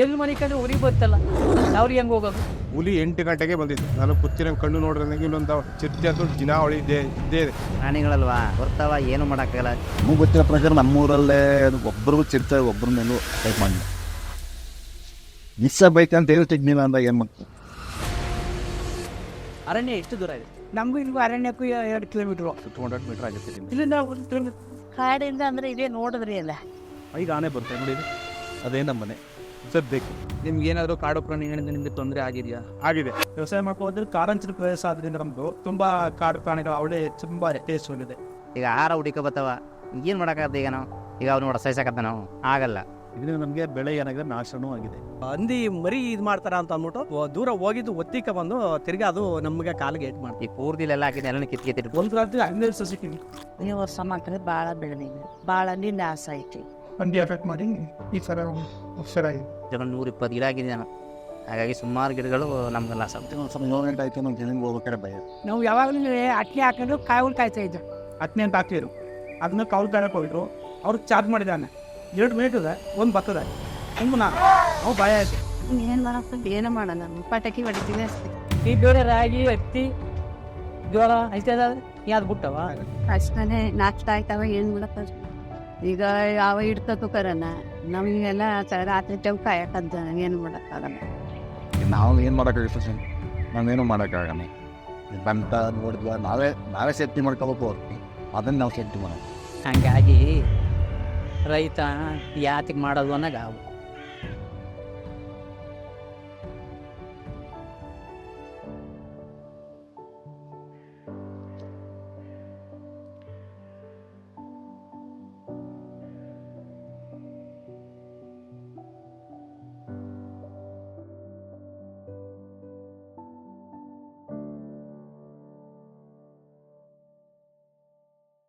ಎಲ್ಲಿ ಮನೆ ಕಂಡು ಉರಿ ಬರ್ತಲ್ಲ ಅವ್ರಿಗೆ ಹೆಂಗೆ ಹೋಗೋದು? ಹುಲಿ 8 ಗಂಟೆಗೆ ಬಂದಿತ್ತು. ನಾನು ಕೂತಿರೋ ಕಣ್ಣು ನೋಡಿದ್ರೆ ಇಲ್ಲೊಂದು ಚಿರತೆ ಅಂತೂ ದಿನ ಅವಳಿ ಇದ್ದೇ ಇದೆ. ಪ್ರಾಣಿಗಳಲ್ವಾ ಬರ್ತಾವ, ಏನು ಮಾಡೋಕ್ಕಾಗಲ್ಲ. ನಮಗೆ ಗೊತ್ತಿರೋ ಪ್ರಕಾರ ನಮ್ಮೂರಲ್ಲೇ ಒಬ್ಬರಿಗೂ ಚಿರತೆ ಒಬ್ಬರ ಮೇಲೂ ಟೈಪ್ ಮಾಡಿಲ್ಲ. ಮಿಸ್ ಬೈಕ್ ಅಂತ ಹೇಳ್ತಿದ್ನಿಲ್ಲ ಅಂದಾಗ ಏನು ಮಾಡ್ತೀವಿ? ಅರಣ್ಯ ಎಷ್ಟು ದೂರ ಇದೆ? ನಮಗೂ ಇಲ್ಲಿಗೂ ಅರಣ್ಯಕ್ಕೂ 2 ಕಿಲೋಮೀಟ್ರು, 200 ಮೀಟರ್ ಆಗುತ್ತೆ. ಇಲ್ಲಿಂದ 1 ಕಿಲೋಮೀಟರ್. ಕಾಡಿಂದ ಅಂದರೆ ಇದೇ ನೋಡಿದ್ರಿ ಅಲ್ಲ. ಈಗ ಆನೆ ಬರ್ತೇವೆ ನೋಡಿ, ಅದೇ ನಮ್ಮನೆ ಸದ್ಯಕ್ಕೆ. ನಿಮ್ಗೆ ಏನಾದರೂ ಕಾಡು ಪ್ರಾಣಿಗಳಿಂದ ನಿಮಗೆ ತೊಂದರೆ ಆಗಿದೆಯಾ? ಆಗಿದೆ. ವ್ಯವಸಾಯ ಮಾಡ್ಕೋದ್ರೆ ಕಾರಂಚಿನ ಪ್ರದೇಶ ಆದ್ರಿಂದ ನಮ್ಮದು ತುಂಬ ಕಾಡು ಪ್ರಾಣಿಗಳು ಅವಳೇ ತುಂಬ ಯಥೇಚ್ಛವಾಗಿದೆ. ಈಗ ಆಹಾರ ಹುಡುಕ ಬರ್ತಾವ, ಏನು ಮಾಡೋಕ್ಕಾಗತ್ತೆ? ಈಗ ನಾವು ಈಗ ಅವ್ನು ನೋಡ ಸಹಿಸಕತ್ತ ನಾವು ಆಗಲ್ಲ. ಇದರಿಂದ ನಮಗೆ ಬೆಳೆ ಏನಾಗಿದೆ ನಾಶನೂ ಆಗಿದೆ. ಹಂದಿ ಮರಿ ಇದು ಮಾಡ್ತಾರ ಅಂತ ಅಂದ್ಬಿಟ್ಟು ದೂರ ಹೋಗಿದ್ದು ಒತ್ತಿಕ ಬಂದು ತಿರ್ಗಿ ಅದು ನಮಗೆ ಕಾಲಿಗೆ ಏಟ್ ಮಾಡ್ತೀವಿ. ಈ ಪೂರ್ತಿಲೆಲ್ಲ ಹಾಕಿದ್ದು ಎಲ್ಲ ಕಿತ್ಕಿತ್ತಿಟ್ಟು ಒಂದು ರಾತ್ರಿ 15 ಸಸಿ ನೀವು ವರ್ಷ ಮಾಡ್ತಾರೆ ಭಾಳ ಬೆಳೆದಿದೆ, ಭಾಳ ನಾಶ ಐತಿ. ಹಂದಿ ಎಫೆಕ್ಟ್ ಮಾಡಿ ಈ ಥರ ಹುಷಾರಾಗಿದೆ. 120 ಗಿಡ ಆಗಿದೆ ನಾನು. ಹಾಗಾಗಿ ಸುಮಾರು ಗಿಡಗಳು ನಮ್ಗೆ ಲಾಸ್ ಆಗುತ್ತೆ. ಸ್ವಲ್ಪ 7 ಗಂಟೆ ಆಯ್ತು ನಮ್ಮ ಜನ ಹೋಗ್ಬೇಕಾದ್ರೆ ಭಯ. ನಾವು ಯಾವಾಗಲೂ ಅಟ್ಲಿ ಹಾಕೊಂಡು ಕಾಯಿಗಳು ಕಾಯ್ತಾ ಇದ್ದೆ. ಹತ್ತನೇ ಅಂತ ಹಾಕ್ತಿದ್ರು, ಅದನ್ನ ಕೌಲ್ ಕಾಯಕ್ಕೆ ಹೋಗಿದ್ರು. ಅವ್ರಿಗೆ ಚಾರ್ಜ್ ಮಾಡಿದ್ದಾನೆ 2 ಮಿನಿಟ್ ಇದೆ, ಒಂದು ಬರ್ತದೆ. ಹಂಗೂ ನಾವು ಭಯ ಆಯ್ತು. ಏನು ಮಾಡಪ್ಪ, ಏನು ಮಾಡೋಣ, ಪಟಾಕಿ ಹೊಡಿತೀವಿ ಅಷ್ಟೇ. ಈ ಬೇರೆ ರಾಗಿ ಹತ್ತಿ ಜೋಳ ಐತೆ ಯಾವ್ದು ಬಿಟ್ಟವ ಅಷ್ಟೇ ನಾಷ್ಟ ಆಯ್ತವ, ಏನು ಮಾಡಪ್ಪ. ಈಗ ಯಾವ ಹಿಡ್ತಕ್ಕೂ ಕರನ ನಮಗೆಲ್ಲ ರಾತ್ರಿ ಟೈಮ್ ಕಾಯಕ್ಕಂತ ಏನು ಮಾಡೋಕ್ಕಾಗಲ್ಲ. ನಾವು ಏನು ಮಾಡೋಕ್ಕಾಗುತ್ತೆ ಸರ್? ನಾವೇನು ಮಾಡೋಕ್ಕಾಗಲ್ಲ. ಬಂತ ನೋಡಿದ್ವ ನಾವೇ ಸೇಫ್ಟಿ ಮಾಡ್ಕೋಬೇಕು ಹೊರತು ಅದನ್ನು ನಾವು ಸೇಫ್ಟಿ ಮಾಡೋದು. ಹಂಗಾಗಿ ರೈತ ಯಾತಿಗೆ ಮಾಡೋದು ಅನ್ನೋದು